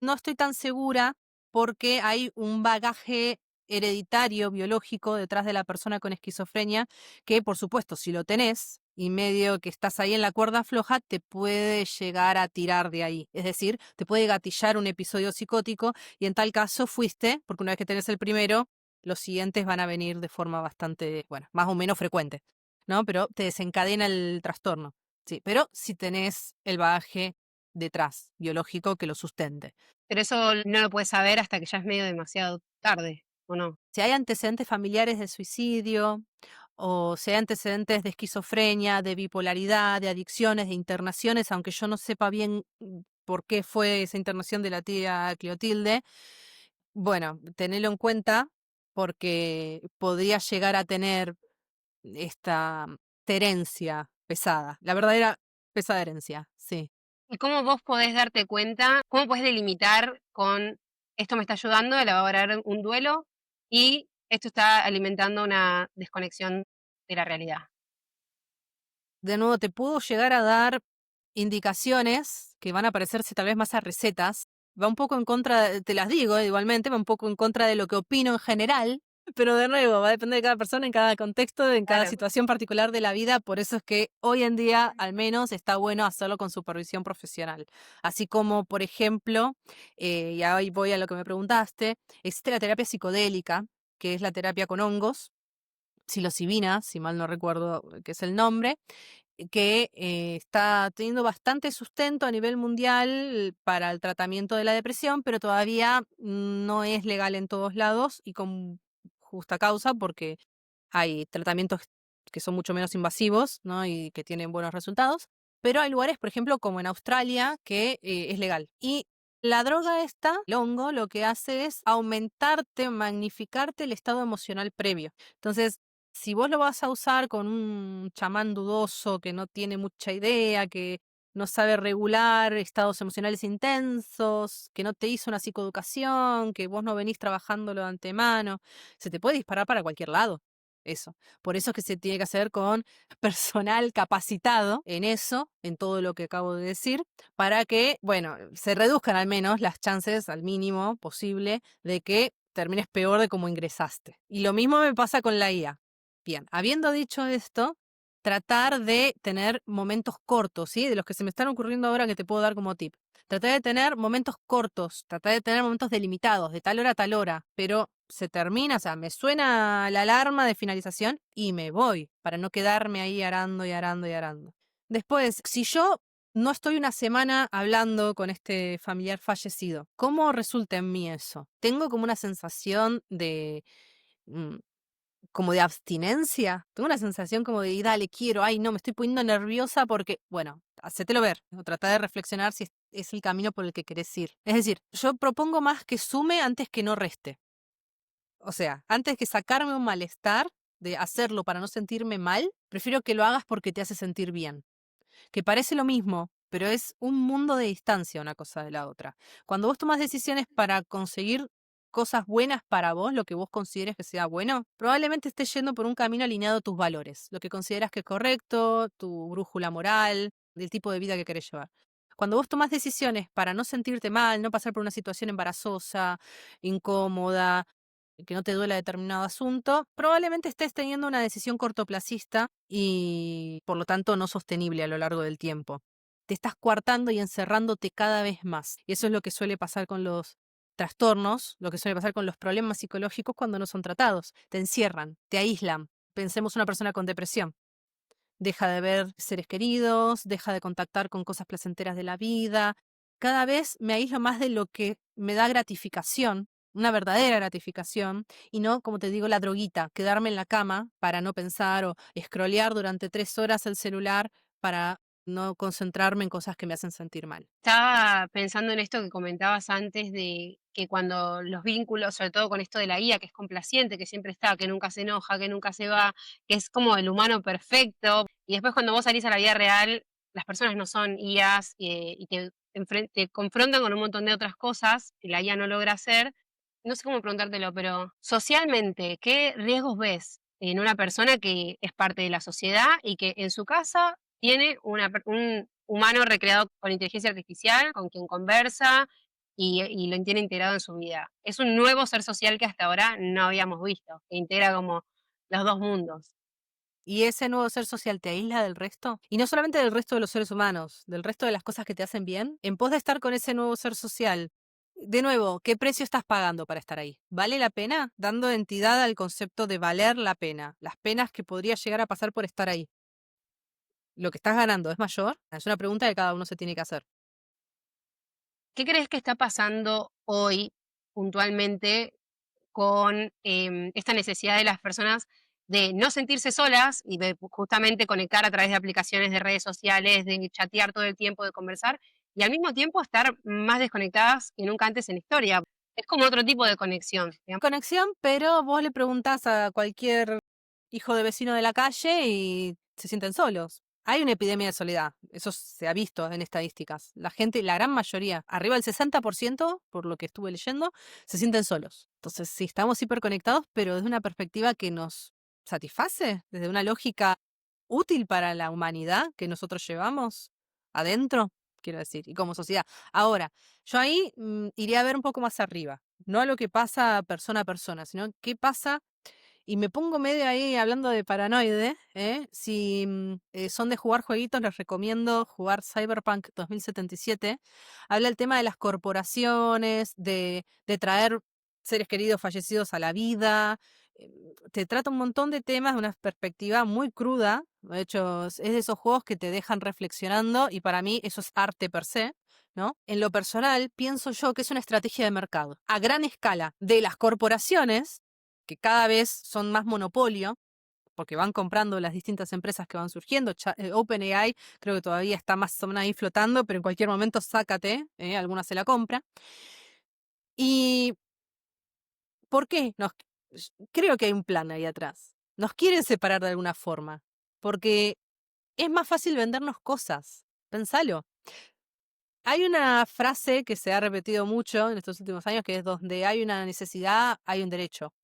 no estoy tan segura porque hay un bagaje hereditario, biológico, detrás de la persona con esquizofrenia, que por supuesto, si lo tenés y medio que estás ahí en la cuerda floja, te puede llegar a tirar de ahí. Es decir, te puede gatillar un episodio psicótico y en tal caso fuiste, porque una vez que tenés el primero, los siguientes van a venir de forma bastante, bueno, más o menos frecuente, ¿no? Pero te desencadena el trastorno. Sí, pero si tenés el bagaje detrás, biológico, que lo sustente. Pero eso no lo puedes saber hasta que ya es medio demasiado tarde, ¿o no? Si hay antecedentes familiares de suicidio, o si hay antecedentes de esquizofrenia, de bipolaridad, de adicciones, de internaciones, aunque yo no sepa bien por qué fue esa internación de la tía Clotilde, bueno, tenelo en cuenta porque podría llegar a tener esta herencia pesada, la verdadera pesada herencia, sí. ¿Y cómo vos podés darte cuenta, cómo podés delimitar con esto me está ayudando a elaborar un duelo y esto está alimentando una desconexión de la realidad? De nuevo, te puedo llegar a dar indicaciones que van a parecerse tal vez más a recetas. Va un poco en contra, te las digo, igualmente, va un poco en contra de lo que opino en general, pero de nuevo, va a depender de cada persona, en cada contexto, en cada Claro. situación particular de la vida. Por eso es que hoy en día, al menos, está bueno hacerlo con supervisión profesional. Así como, por ejemplo, y ahí voy a lo que me preguntaste, existe la terapia psicodélica, que es la terapia con hongos, psilocibina, si mal no recuerdo que es el nombre, que está teniendo bastante sustento a nivel mundial para el tratamiento de la depresión, pero todavía no es legal en todos lados y con justa causa porque hay tratamientos que son mucho menos invasivos, ¿no? Y que tienen buenos resultados, pero hay lugares, por ejemplo, como en Australia, que es legal. Y la droga esta, el hongo, lo que hace es aumentarte, magnificarte el estado emocional previo. Entonces, si vos lo vas a usar con un chamán dudoso que no tiene mucha idea, que no sabe regular estados emocionales intensos, que no te hizo una psicoeducación, que vos no venís trabajándolo de antemano, se te puede disparar para cualquier lado. Eso. Por eso es que se tiene que hacer con personal capacitado en eso, en todo lo que acabo de decir, para que, bueno, se reduzcan al menos las chances al mínimo posible de que termines peor de cómo ingresaste. Y lo mismo me pasa con la IA. Bien, habiendo dicho esto, tratar de tener momentos cortos, ¿sí? De los que se me están ocurriendo ahora que te puedo dar como tip. Tratar de tener momentos cortos, tratar de tener momentos delimitados, de tal hora a tal hora, pero se termina, o sea, me suena la alarma de finalización y me voy, para no quedarme ahí arando y arando y arando. Después, si yo no estoy una semana hablando con este familiar fallecido, ¿cómo resulta en mí eso? Tengo como una sensación de mm, como de abstinencia. Tengo una sensación como de, "Y dale, quiero, ay, no, me estoy poniendo nerviosa porque, bueno, hacételo ver, o trata de reflexionar si es el camino por el que querés ir. Es decir, yo propongo más que sume antes que no reste. O sea, antes que sacarme un malestar de hacerlo para no sentirme mal, prefiero que lo hagas porque te hace sentir bien. Que parece lo mismo, pero es un mundo de distancia una cosa de la otra. Cuando vos tomas decisiones para conseguir cosas buenas para vos, lo que vos consideres que sea bueno, probablemente estés yendo por un camino alineado a tus valores, lo que consideras que es correcto, tu brújula moral, del tipo de vida que querés llevar. Cuando vos tomás decisiones para no sentirte mal, no pasar por una situación embarazosa, incómoda, que no te duela determinado asunto, probablemente estés teniendo una decisión cortoplacista y por lo tanto no sostenible a lo largo del tiempo. Te estás coartando y encerrándote cada vez más. Y eso es lo que suele pasar con los trastornos, lo que suele pasar con los problemas psicológicos cuando no son tratados. Te encierran, te aíslan. Pensemos una persona con depresión. Deja de ver seres queridos, deja de contactar con cosas placenteras de la vida. Cada vez me aíslo más de lo que me da gratificación, una verdadera gratificación, y no, como te digo, la droguita, quedarme en la cama para no pensar o scrollear durante 3 horas el celular para no concentrarme en cosas que me hacen sentir mal. Estaba pensando en esto que comentabas antes de que cuando los vínculos, sobre todo con esto de la guía, que es complaciente, que siempre está, que nunca se enoja, que nunca se va, que es como el humano perfecto, y después cuando vos salís a la vida real, las personas no son IAs, y te confrontan con un montón de otras cosas que la IA no logra hacer, no sé cómo preguntártelo, pero socialmente, ¿qué riesgos ves en una persona que es parte de la sociedad y que en su casa tiene un humano recreado con inteligencia artificial, con quien conversa y lo tiene integrado en su vida? Es un nuevo ser social que hasta ahora no habíamos visto, que integra como los dos mundos. ¿Y ese nuevo ser social te aísla del resto? Y no solamente del resto de los seres humanos, del resto de las cosas que te hacen bien. En pos de estar con ese nuevo ser social, de nuevo, ¿qué precio estás pagando para estar ahí? ¿Vale la pena? Dando entidad al concepto de valer la pena, las penas que podría llegar a pasar por estar ahí. ¿Lo que estás ganando es mayor? Es una pregunta que cada uno se tiene que hacer. ¿Qué crees que está pasando hoy puntualmente con esta necesidad de las personas de no sentirse solas y de justamente conectar a través de aplicaciones de redes sociales, de chatear todo el tiempo, de conversar, y al mismo tiempo estar más desconectadas que nunca antes en la historia? Es como otro tipo de conexión, digamos. Conexión, pero vos le preguntás a cualquier hijo de vecino de la calle y se sienten solos. Hay una epidemia de soledad, eso se ha visto en estadísticas. La gente, la gran mayoría, arriba del 60%, por lo que estuve leyendo, se sienten solos. Entonces, sí, estamos hiperconectados, pero desde una perspectiva que nos satisface, desde una lógica útil para la humanidad que nosotros llevamos adentro, quiero decir, y como sociedad. Ahora, yo ahí iría a ver un poco más arriba, no a lo que pasa persona a persona, sino qué pasa, y me pongo medio ahí hablando de paranoide, ¿eh? Si son de jugar jueguitos, les recomiendo jugar Cyberpunk 2077. Habla el tema de las corporaciones, de traer seres queridos fallecidos a la vida. Te trata un montón de temas de una perspectiva muy cruda. De hecho, es de esos juegos que te dejan reflexionando y para mí eso es arte per se. ¿No? En lo personal, pienso yo que es una estrategia de mercado a gran escala de las corporaciones, que cada vez son más monopolio, porque van comprando las distintas empresas que van surgiendo. OpenAI creo que todavía está más o menos ahí flotando, pero en cualquier momento sácate, alguna se la compra. ¿Y por qué? Creo que hay un plan ahí atrás. Nos quieren separar de alguna forma, porque es más fácil vendernos cosas. Pensalo. Hay una frase que se ha repetido mucho en estos últimos años, que es donde hay una necesidad, hay un derecho.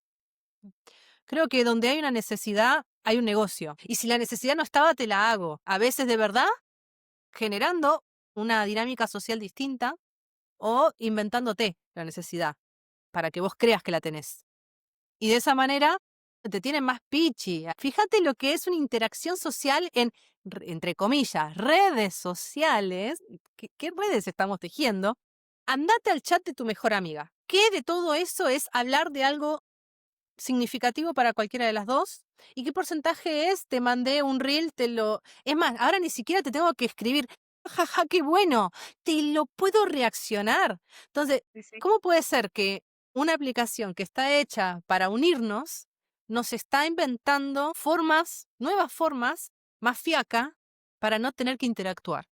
Creo que donde hay una necesidad, hay un negocio. Y si la necesidad no estaba, te la hago. A veces de verdad, generando una dinámica social distinta o inventándote la necesidad para que vos creas que la tenés. Y de esa manera te tienen más pichi. Fíjate lo que es una interacción social en, entre comillas, redes sociales. ¿Qué redes estamos tejiendo? Andate al chat de tu mejor amiga. ¿Qué de todo eso es hablar de algo significativo para cualquiera de las dos? ¿Y qué porcentaje es? Te mandé un reel, te lo... Es más, ahora ni siquiera te tengo que escribir. Jaja, qué bueno, te lo puedo reaccionar. Entonces, Sí, sí. ¿cómo puede ser que una aplicación que está hecha para unirnos nos está inventando formas, nuevas formas, más fiaca, para no tener que interactuar?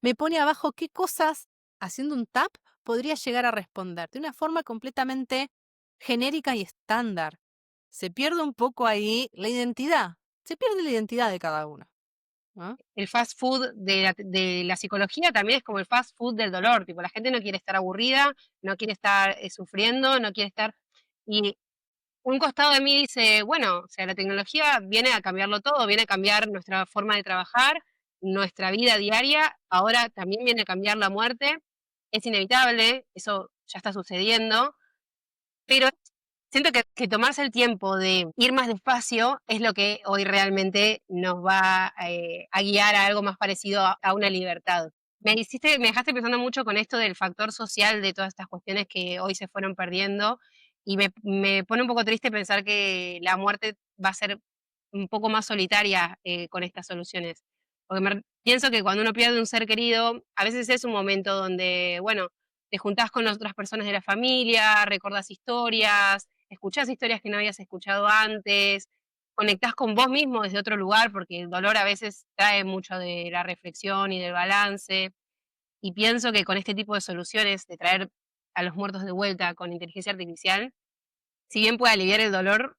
Me pone abajo qué cosas, haciendo un tap, podría llegar a responder de una forma completamente genérica y estándar. Se pierde un poco ahí la identidad. Se pierde la identidad de cada uno, ¿no? El fast food de la psicología también es como el fast food del dolor, tipo, la gente no quiere estar aburrida, no quiere estar sufriendo, no quiere estar... Y un costado de mí dice, bueno, o sea, la tecnología viene a cambiarlo todo, viene a cambiar nuestra forma de trabajar, nuestra vida diaria, ahora también viene a cambiar la muerte, es inevitable, eso ya está sucediendo, pero siento que tomarse el tiempo de ir más despacio es lo que hoy realmente nos va a guiar a algo más parecido a una libertad. Me dejaste pensando mucho con esto del factor social de todas estas cuestiones que hoy se fueron perdiendo y me pone un poco triste pensar que la muerte va a ser un poco más solitaria con estas soluciones. Porque pienso que cuando uno pierde un ser querido, a veces es un momento donde, bueno, te juntás con las otras personas de la familia, recordás historias, escuchás historias que no habías escuchado antes, conectás con vos mismo desde otro lugar, porque el dolor a veces trae mucho de la reflexión y del balance. Y pienso que con este tipo de soluciones, de traer a los muertos de vuelta con inteligencia artificial, si bien puede aliviar el dolor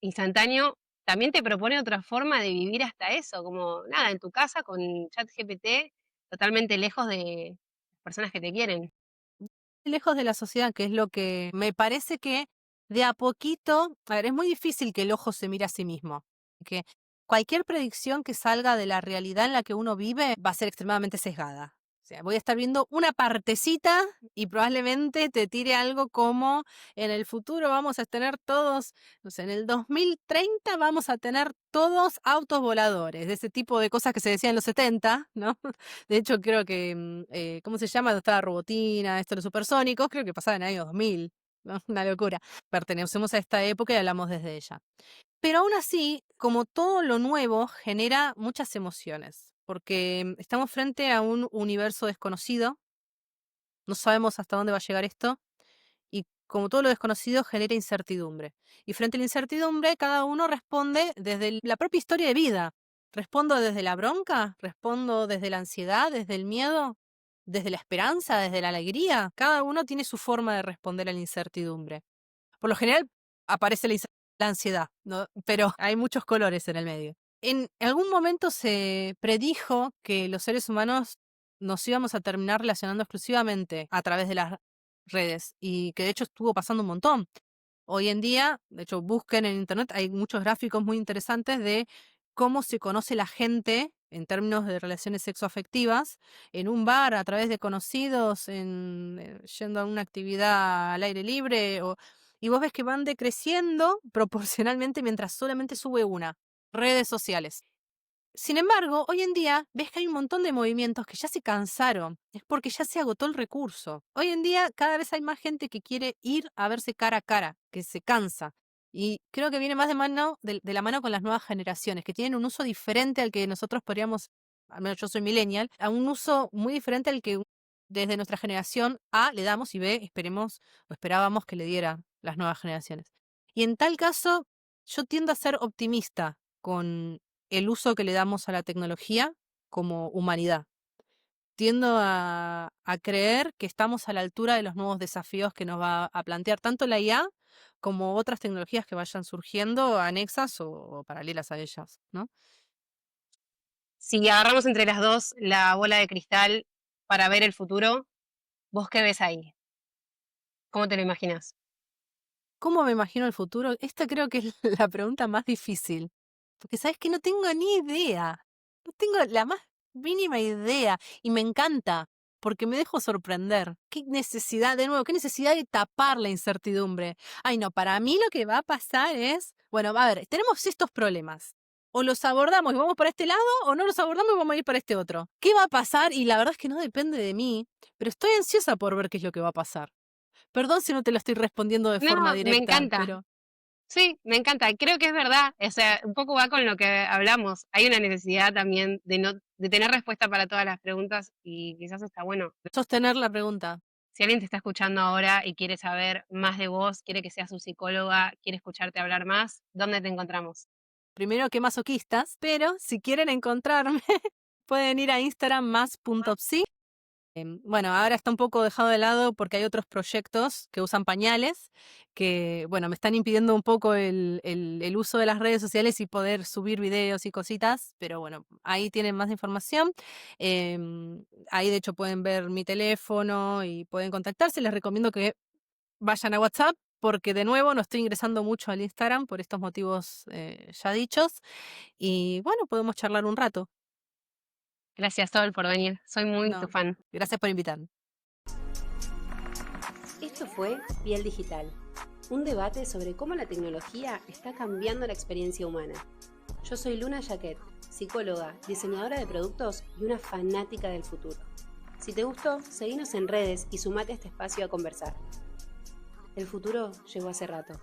instantáneo, también te propone otra forma de vivir hasta eso, como nada, en tu casa con ChatGPT, totalmente lejos de las personas que te quieren. lejos de la sociedad, que es lo que me parece que de a poquito, a ver, es muy difícil que el ojo se mire a sí mismo, que cualquier predicción que salga de la realidad en la que uno vive va a ser extremadamente sesgada. O sea, voy a estar viendo una partecita y probablemente te tire algo como en el futuro vamos a tener todos, no sé, en el 2030 vamos a tener todos autos voladores, de ese tipo de cosas que se decían en los 70, ¿no? De hecho, creo que, ¿cómo se llama? Estaba Robotina, esto de los supersónicos, creo que pasaba en el año 2000, ¿no? Una locura. Pertenecemos a esta época y hablamos desde ella. Pero aún así, como todo lo nuevo, genera muchas emociones, porque estamos frente a un universo desconocido, no sabemos hasta dónde va a llegar esto, y como todo lo desconocido genera incertidumbre. Y frente a la incertidumbre, cada uno responde desde la propia historia de vida. ¿Respondo desde la bronca? ¿Respondo desde la ansiedad, desde el miedo? ¿Desde la esperanza, desde la alegría? Cada uno tiene su forma de responder a la incertidumbre. Por lo general aparece la ansiedad, ¿no? Pero hay muchos colores en el medio. En algún momento se predijo que los seres humanos nos íbamos a terminar relacionando exclusivamente a través de las redes y que de hecho estuvo pasando un montón. Hoy en día, de hecho, busquen en internet, hay muchos gráficos muy interesantes de cómo se conoce la gente en términos de relaciones sexoafectivas, en un bar, a través de conocidos, yendo a una actividad al aire libre, y vos ves que van decreciendo proporcionalmente mientras solamente sube una, redes sociales. Sin embargo, hoy en día ves que hay un montón de movimientos que ya se cansaron. Es porque ya se agotó el recurso. Hoy en día cada vez hay más gente que quiere ir a verse cara a cara, que se cansa. Y creo que viene más de la mano con las nuevas generaciones, que tienen un uso diferente al que nosotros podríamos, al menos yo soy millennial, a un uso muy diferente al que desde nuestra generación A le damos y B esperemos o esperábamos que le diera las nuevas generaciones. Y en tal caso, yo tiendo a ser optimista con el uso que le damos a la tecnología como humanidad. Tiendo a creer que estamos a la altura de los nuevos desafíos que nos va a plantear tanto la IA como otras tecnologías que vayan surgiendo anexas o paralelas a ellas, ¿no? Si agarramos entre las dos la bola de cristal para ver el futuro, ¿vos qué ves ahí? ¿Cómo te lo imaginas? ¿Cómo me imagino el futuro? Esta creo que es la pregunta más difícil, porque sabes que no tengo ni idea, no tengo la más mínima idea y me encanta porque me dejo sorprender. Qué necesidad, de nuevo, qué necesidad de tapar la incertidumbre. Ay, no, para mí lo que va a pasar es, bueno, a ver, tenemos estos problemas. O los abordamos y vamos para este lado, o no los abordamos y vamos a ir para este otro. ¿Qué va a pasar? Y la verdad es que no depende de mí, pero estoy ansiosa por ver qué es lo que va a pasar. Perdón si no te lo estoy respondiendo de No, forma me directa, encanta. pero Sí, me encanta. Creo que es verdad. O sea, un poco va con lo que hablamos. Hay una necesidad también de tener respuesta para todas las preguntas y quizás está bueno. sostener la pregunta. Si alguien te está escuchando ahora y quiere saber más de vos, quiere que seas su psicóloga, quiere escucharte hablar más, ¿dónde te encontramos? Primero que masoquistas, pero si quieren encontrarme, pueden ir a Instagram más.psi. Bueno, ahora está un poco dejado de lado porque hay otros proyectos que usan pañales que, bueno, me están impidiendo un poco el uso de las redes sociales y poder subir videos y cositas, pero bueno, ahí tienen más información. Ahí de hecho pueden ver mi teléfono y pueden contactarse. Les recomiendo que vayan a WhatsApp porque de nuevo no estoy ingresando mucho al Instagram por estos motivos ya dichos. Y bueno, podemos charlar un rato. Gracias, Sol, por venir. Soy muy tu No, fan. gracias por invitarme. Esto fue Piel Digital, un debate sobre cómo la tecnología está cambiando la experiencia humana. Yo soy Luna Jaquet, psicóloga, diseñadora de productos y una fanática del futuro. Si te gustó, seguinos en redes y sumate a este espacio a conversar. El futuro llegó hace rato.